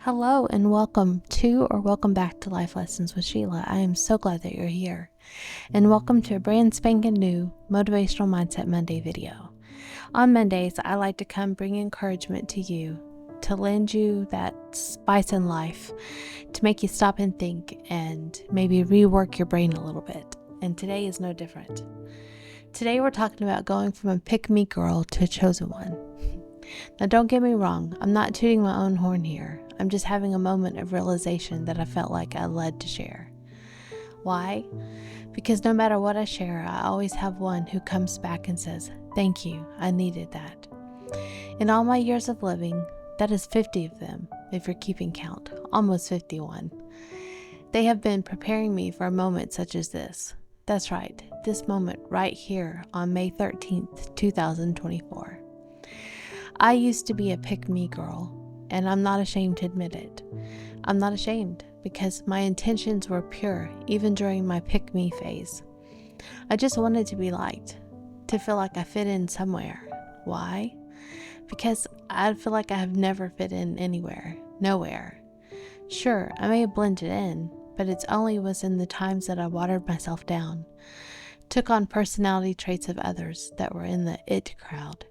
Hello and welcome to or welcome back to Life Lessons with Sheila. I am so glad that you're here. And welcome to a brand spanking new Motivational Mindset Monday video. On Mondays, I like to come bring encouragement to you, to lend you that spice in life, to make you stop and think and maybe rework your brain a little bit. And today is no different. Today we're talking about going from a pick-me girl to a chosen one. Now don't get me wrong, I'm not tooting my own horn here. I'm just having a moment of realization that I felt like I led to share. Why? Because no matter what I share, I always have one who comes back and says, "Thank you, I needed that." In all my years of living, that is 50 of them, if you're keeping count, almost 51. They have been preparing me for a moment such as this. That's right, this moment right here on May 13th, 2024. I used to be a pick-me girl, and I'm not ashamed to admit it. I'm not ashamed because my intentions were pure even during my pick-me phase. I just wanted to be liked, to feel like I fit in somewhere. Why? Because I feel like I have never fit in anywhere, nowhere. Sure, I may have blended in, but it's only was in the times that I watered myself down, took on personality traits of others that were in the it crowd.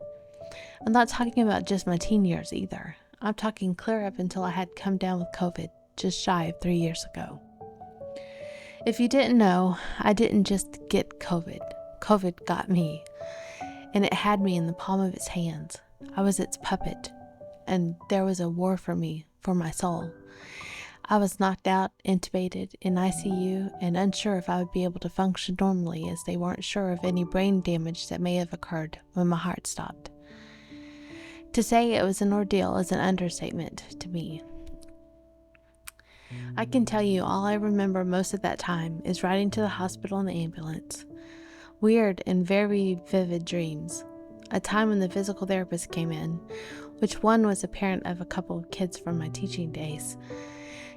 I'm not talking about just my teen years either. I'm talking clear up until I had come down with COVID just shy of 3 years ago. If you didn't know, I didn't just get COVID. COVID got me, and it had me in the palm of its hands. I was its puppet, and there was a war for me, for my soul. I was knocked out, intubated, in ICU, and unsure if I would be able to function normally, as they weren't sure of any brain damage that may have occurred when my heart stopped. To say it was an ordeal is an understatement to me. I can tell you all I remember most of that time is riding to the hospital in the ambulance. Weird and very vivid dreams. A time when the physical therapist came in, which one was a parent of a couple of kids from my teaching days,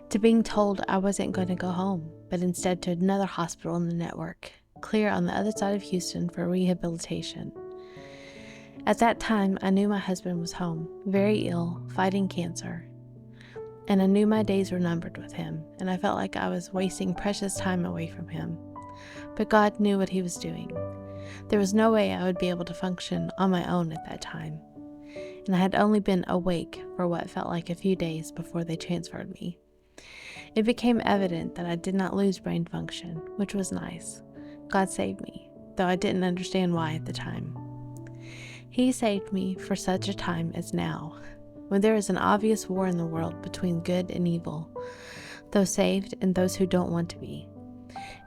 to being told I wasn't going to go home, but instead to another hospital in the network, clear on the other side of Houston for rehabilitation. At that time, I knew my husband was home, very ill, fighting cancer. And I knew my days were numbered with him, and I felt like I was wasting precious time away from him. But God knew what he was doing. There was no way I would be able to function on my own at that time. And I had only been awake for what felt like a few days before they transferred me. It became evident that I did not lose brain function, which was nice. God saved me, though I didn't understand why at the time. He saved me for such a time as now, when there is an obvious war in the world between good and evil, those saved and those who don't want to be.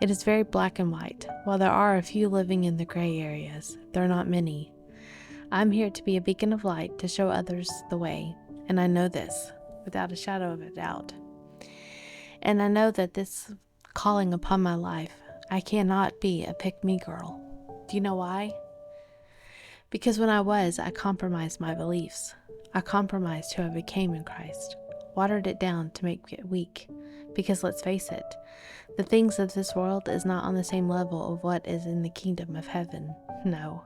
It is very black and white. While there are a few living in the gray areas, there are not many. I'm here to be a beacon of light to show others the way, and I know this, without a shadow of a doubt. And I know that this calling upon my life, I cannot be a pick-me girl. Do you know why? Because when I compromised my beliefs. I compromised who I became in Christ, watered it down to make it weak. Because let's face it, the things of this world is not on the same level of what is in the kingdom of heaven. No.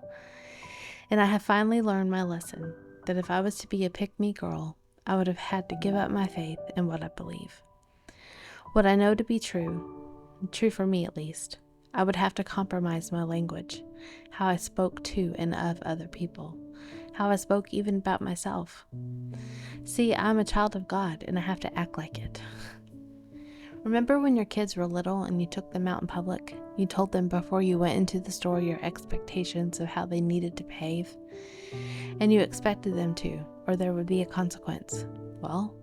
And I have finally learned my lesson, that if I was to be a pick-me girl, I would have had to give up my faith in what I believe. What I know to be true for me at least, I would have to compromise my language, how I spoke to and of other people, how I spoke even about myself. See, I'm a child of God and I have to act like it. Remember when your kids were little and you took them out in public? You told them before you went into the store your expectations of how they needed to behave? And you expected them to, or there would be a consequence. Well,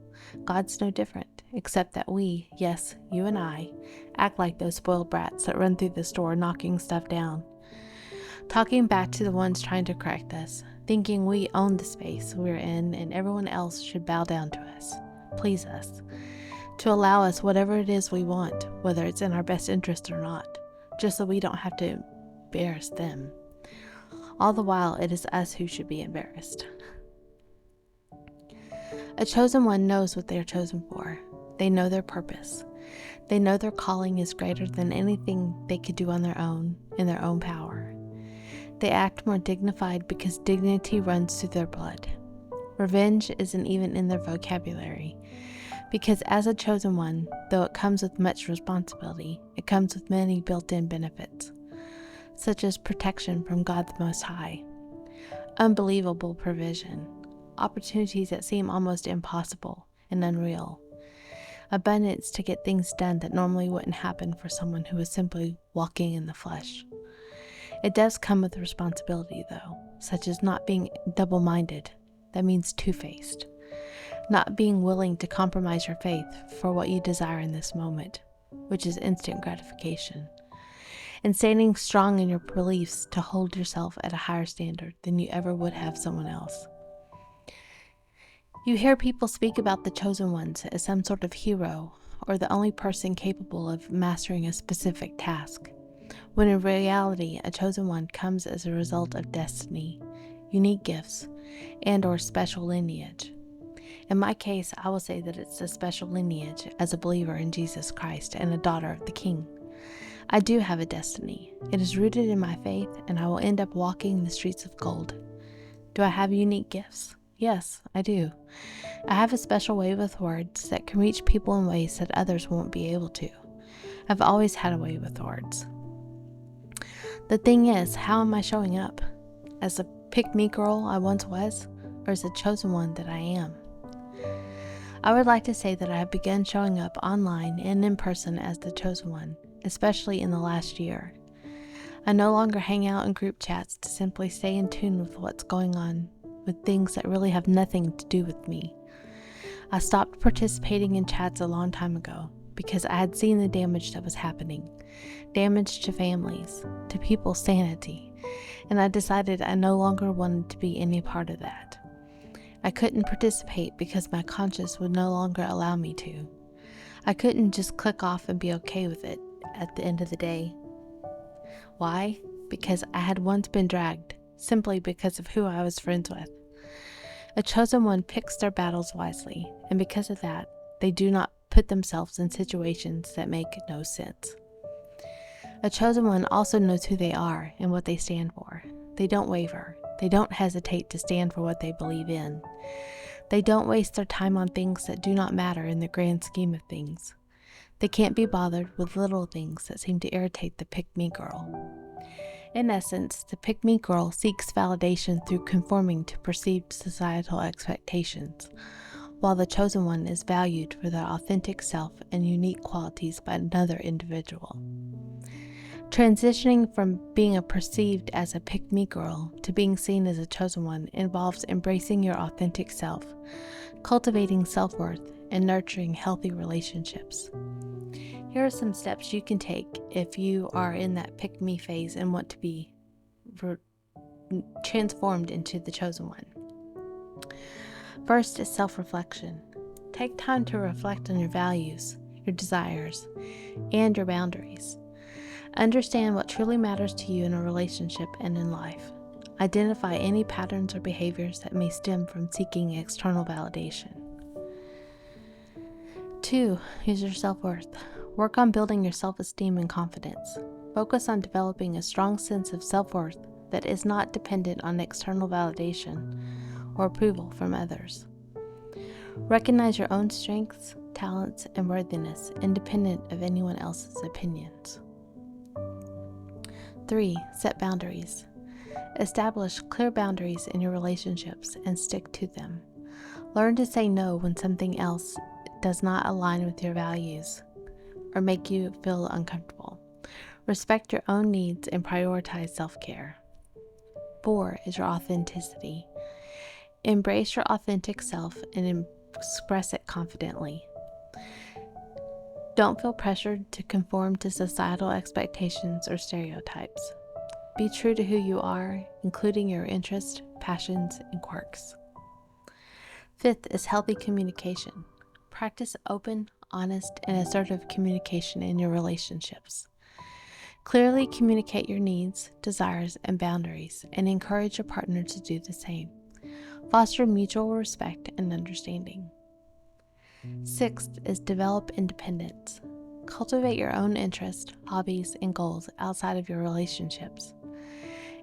God's no different, except that we, yes, you and I, act like those spoiled brats that run through the store knocking stuff down. Talking back to the ones trying to correct us, thinking we own the space we're in and everyone else should bow down to us, please us, to allow us whatever it is we want, whether it's in our best interest or not, just so we don't have to embarrass them. All the while, it is us who should be embarrassed. A chosen one knows what they are chosen for. They know their purpose. They know their calling is greater than anything they could do on their own, in their own power. They act more dignified because dignity runs through their blood. Revenge isn't even in their vocabulary Because as a chosen one, though it comes with much responsibility, it comes with many built-in benefits, such as protection from God the Most High, unbelievable provision, opportunities that seem almost impossible and unreal, abundance to get things done that normally wouldn't happen for someone who is simply walking in the flesh. It does come with responsibility, though, such as not being double-minded, that means two-faced, not being willing to compromise your faith for what you desire in this moment, which is instant gratification, and standing strong in your beliefs to hold yourself at a higher standard than you ever would have someone else. You hear people speak about the chosen ones as some sort of hero or the only person capable of mastering a specific task, when in reality a chosen one comes as a result of destiny, unique gifts, and or special lineage. In my case, I will say that it's a special lineage as a believer in Jesus Christ and a daughter of the King. I do have a destiny. It is rooted in my faith, and I will end up walking the streets of gold. Do I have unique gifts? Yes, I do. I have a special way with words that can reach people in ways that others won't be able to. I've always had a way with words. The thing is, how am I showing up? As a pick-me girl I once was, or as a chosen one that I am? I would like to say that I have begun showing up online and in person as the chosen one, especially in the last year. I no longer hang out in group chats to simply stay in tune with what's going on with things that really have nothing to do with me. I stopped participating in chats a long time ago because I had seen the damage that was happening, damage to families, to people's sanity, and I decided I no longer wanted to be any part of that. I couldn't participate because my conscience would no longer allow me to. I couldn't just click off and be okay with it at the end of the day. Why? Because I had once been dragged, simply because of who I was friends with. A chosen one picks their battles wisely, and because of that, they do not put themselves in situations that make no sense. A chosen one also knows who they are and what they stand for. They don't waver. They don't hesitate to stand for what they believe in. They don't waste their time on things that do not matter in the grand scheme of things. They can't be bothered with little things that seem to irritate the pick-me girl. In essence, the pick-me girl seeks validation through conforming to perceived societal expectations, while the chosen one is valued for their authentic self and unique qualities by another individual. Transitioning from being perceived as a pick-me girl to being seen as a chosen one involves embracing your authentic self, cultivating self-worth, and nurturing healthy relationships. Here are some steps you can take if you are in that pick-me phase and want to be transformed into the chosen one. First is self-reflection. Take time to reflect on your values, your desires, and your boundaries. Understand what truly matters to you in a relationship and in life. Identify any patterns or behaviors that may stem from seeking external validation. 2. Is your self-worth. Work on building your self-esteem and confidence. Focus on developing a strong sense of self-worth that is not dependent on external validation or approval from others. Recognize your own strengths, talents, and worthiness independent of anyone else's opinions. 3. Set boundaries. Establish clear boundaries in your relationships and stick to them. Learn to say no when something else does not align with your values or make you feel uncomfortable. Respect your own needs and prioritize self-care. 4 is your authenticity. Embrace your authentic self and express it confidently. Don't feel pressured to conform to societal expectations or stereotypes. Be true to who you are, including your interests, passions, and quirks. 5th is healthy communication. Practice open, honest, and assertive communication in your relationships. Clearly communicate your needs, desires, and boundaries, and encourage your partner to do the same. Foster mutual respect and understanding. 6th is develop independence. Cultivate your own interests, hobbies, and goals outside of your relationships.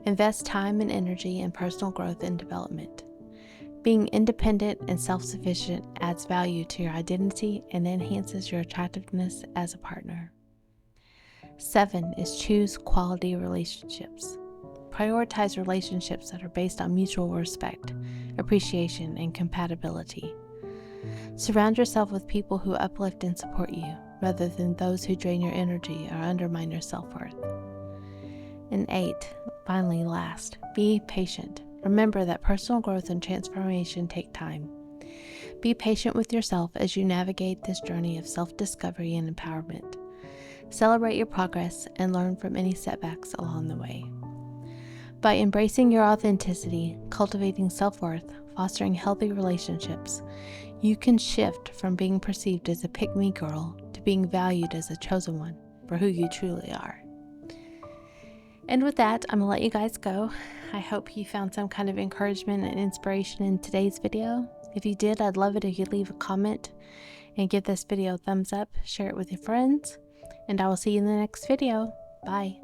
Invest time and energy in personal growth and development. Being independent and self-sufficient adds value to your identity and enhances your attractiveness as a partner. 7 is choose quality relationships. Prioritize relationships that are based on mutual respect, appreciation, and compatibility. Surround yourself with people who uplift and support you, rather than those who drain your energy or undermine your self-worth. And 8, finally last, be patient. Remember that personal growth and transformation take time. Be patient with yourself as you navigate this journey of self-discovery and empowerment. Celebrate your progress and learn from any setbacks along the way. By embracing your authenticity, cultivating self-worth, fostering healthy relationships, you can shift from being perceived as a pick-me girl to being valued as a chosen one for who you truly are. And with that, I'm gonna let you guys go. I hope you found some kind of encouragement and inspiration in today's video. If you did, I'd love it if you'd leave a comment and give this video a thumbs up, share it with your friends, and I will see you in the next video. Bye.